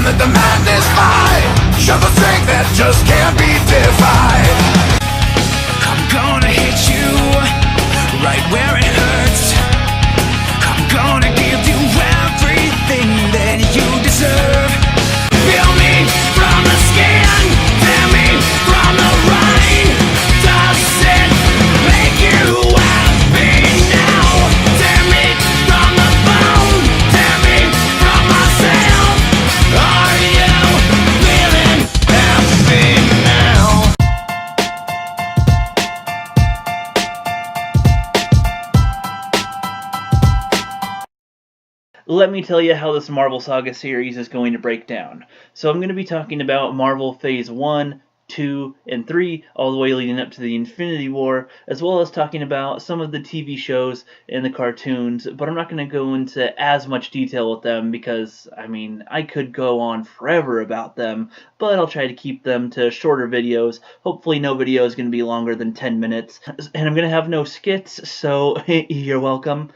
that the madness fight. Show the strength that just can't be defied. I'm gonna hit you right where it hurts. I'm gonna give you everything that you deserve. Feel me from the skin, tear me from the rain. Does it make you happy now? Tear me from the bone, tear me from myself. Are you feeling happy now? Let me tell you how this Marvel Saga series is going to break down. So I'm going to be talking about Marvel Phase 1, 2, and 3, all the way leading up to the Infinity War, as well as talking about some of the TV shows and the cartoons, but I'm not going to go into as much detail with them because, I could go on forever about them, but I'll try to keep them to shorter videos. Hopefully no video is going to be longer than 10 minutes, and I'm going to have no skits, so you're welcome.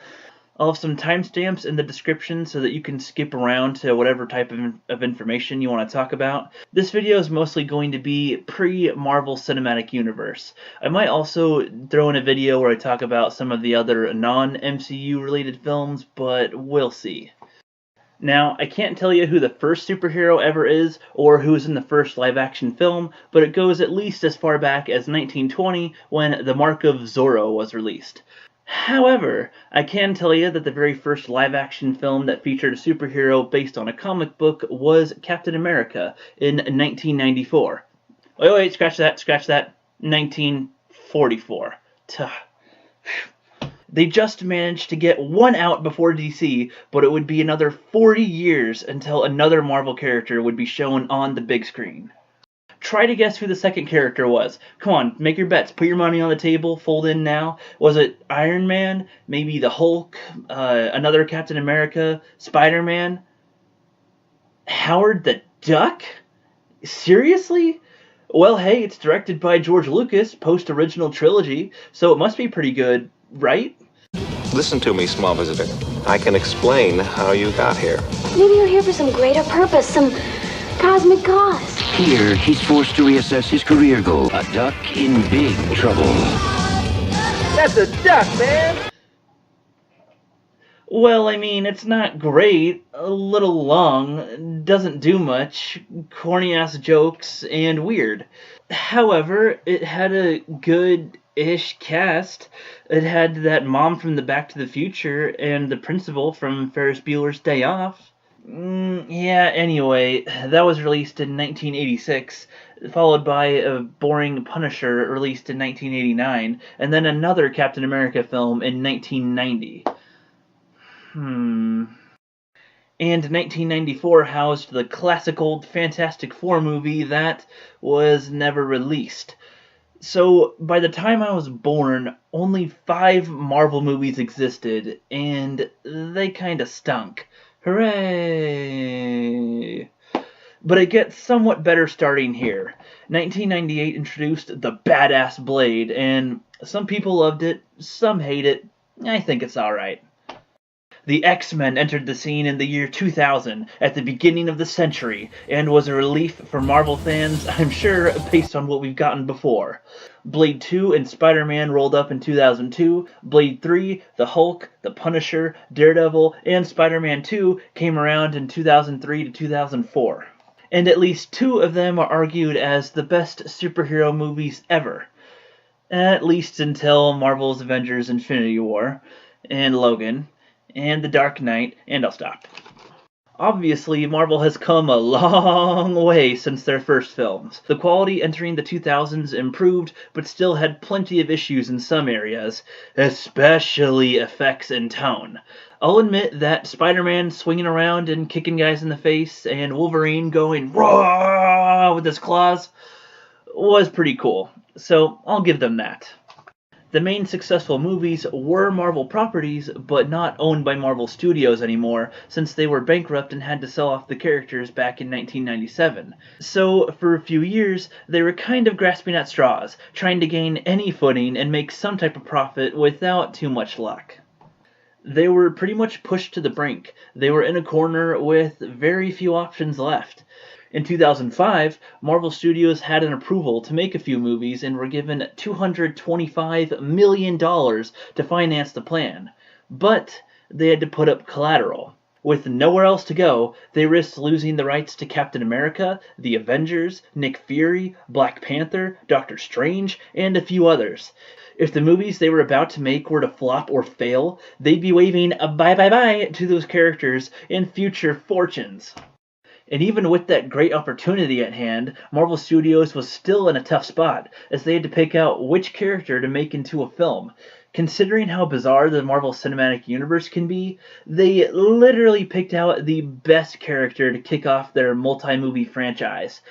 I'll have some timestamps in the description so that you can skip around to whatever type of information you want to talk about. This video is mostly going to be pre-Marvel Cinematic Universe. I might also throw in a video where I talk about some of the other non-MCU related films, but we'll see. Now, I can't tell you who the first superhero ever is, or who's in the first live-action film, but it goes at least as far back as 1920 when The Mark of Zorro was released. However, I can tell you that the very first live-action film that featured a superhero based on a comic book was Captain America in 1994. Wait, scratch that, 1944. They just managed to get one out before DC, but it would be another 40 years until another Marvel character would be shown on the big screen. Try to guess who the second character was. Come on, make your bets. Put your money on the table. Fold in now. Was it Iron Man? Maybe the Hulk? Another Captain America? Spider-Man? Howard the Duck? Seriously? Well, hey, it's directed by George Lucas, post-original trilogy, so it must be pretty good, right? Listen to me, small visitor. I can explain how you got here. Maybe you're here for some greater purpose, some cosmic cause. Here, he's forced to reassess his career goal. A duck in big trouble. That's a duck, man! Well, it's not great, a little long, doesn't do much, corny-ass jokes, and weird. However, it had a good-ish cast. It had that mom from the Back to the Future and the principal from Ferris Bueller's Day Off. Anyway, that was released in 1986, followed by a boring Punisher released in 1989, and then another Captain America film in 1990. And 1994 housed the classic old Fantastic Four movie that was never released. So, by the time I was born, only 5 Marvel movies existed, and they kinda stunk. Hooray! But it gets somewhat better starting here. 1998 introduced the badass Blade, and some people loved it, some hate it. I think it's alright. The X-Men entered the scene in the year 2000, at the beginning of the century, and was a relief for Marvel fans, I'm sure, based on what we've gotten before. Blade 2 and Spider-Man rolled up in 2002, Blade 3, the Hulk, the Punisher, Daredevil, and Spider-Man 2 came around in 2003 to 2004. And at least 2 of them are argued as the best superhero movies ever. At least until Marvel's Avengers Infinity War, and Logan, and The Dark Knight, and I'll stop. Obviously, Marvel has come a long way since their first films. The quality entering the 2000s improved, but still had plenty of issues in some areas, especially effects and tone. I'll admit that Spider-Man swinging around and kicking guys in the face, and Wolverine going raw with his claws, was pretty cool, so I'll give them that. The main successful movies were Marvel properties, but not owned by Marvel Studios anymore, since they were bankrupt and had to sell off the characters back in 1997. So, for a few years, they were kind of grasping at straws, trying to gain any footing and make some type of profit without too much luck. They were pretty much pushed to the brink. They were in a corner with very few options left. In 2005, Marvel Studios had an approval to make a few movies and were given $225 million to finance the plan. But they had to put up collateral. With nowhere else to go, they risked losing the rights to Captain America, the Avengers, Nick Fury, Black Panther, Doctor Strange, and a few others. If the movies they were about to make were to flop or fail, they'd be waving a bye-bye-bye to those characters and future fortunes. And even with that great opportunity at hand, Marvel Studios was still in a tough spot, as they had to pick out which character to make into a film. Considering how bizarre the Marvel Cinematic Universe can be, they literally picked out the best character to kick off their multi-movie franchise.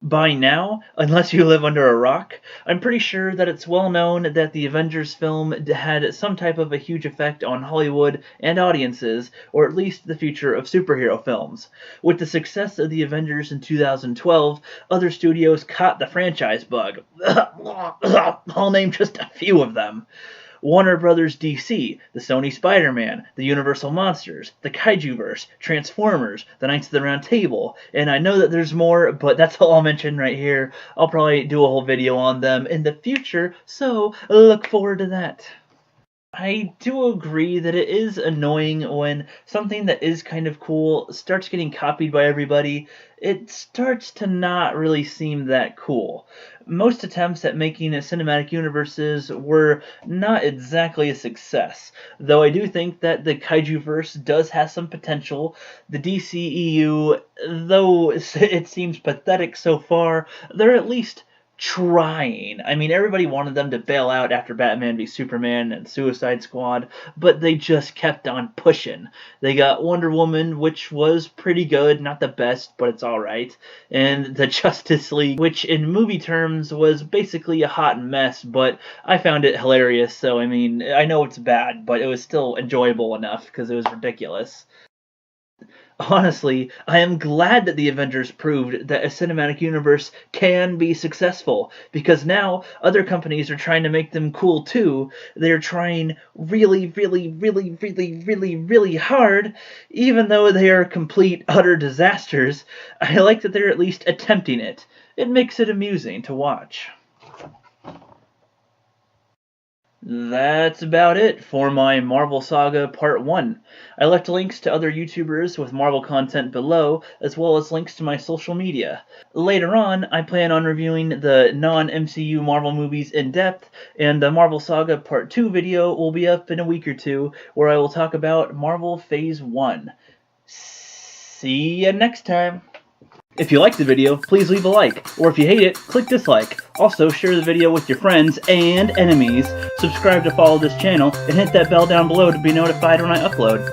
By now, unless you live under a rock, I'm pretty sure that it's well known that the Avengers film had some type of a huge effect on Hollywood and audiences, or at least the future of superhero films. With the success of the Avengers in 2012, other studios caught the franchise bug. I'll name just a few of them. Warner Brothers DC, the Sony Spider-Man, the Universal Monsters, the Kaijuverse, Transformers, the Knights of the Round Table, and I know that there's more, but that's all I'll mention right here. I'll probably do a whole video on them in the future, so look forward to that. I do agree that it is annoying when something that is kind of cool starts getting copied by everybody. It starts to not really seem that cool. Most attempts at making cinematic universes were not exactly a success, though I do think that the Kaijuverse does have some potential. The DCEU, though it seems pathetic so far, they're at least trying. I mean, everybody wanted them to bail out after Batman v Superman and Suicide Squad, but they just kept on pushing. They got Wonder Woman, which was pretty good, not the best, but it's alright, and the Justice League, which in movie terms was basically a hot mess, but I found it hilarious, so I mean, I know it's bad, but it was still enjoyable enough because it was ridiculous. Honestly, I am glad that the Avengers proved that a cinematic universe can be successful, because now other companies are trying to make them cool too. They're trying really hard, even though they are complete, utter disasters. I like that they're at least attempting it. It makes it amusing to watch. That's about it for my Marvel Saga Part 1. I left links to other YouTubers with Marvel content below, as well as links to my social media. Later on, I plan on reviewing the non-MCU Marvel movies in depth, and the Marvel Saga Part 2 video will be up in a week or two, where I will talk about Marvel Phase 1. See ya next time! If you liked the video, please leave a like, or if you hate it, click dislike. Also, share the video with your friends and enemies, subscribe to follow this channel, and hit that bell down below to be notified when I upload.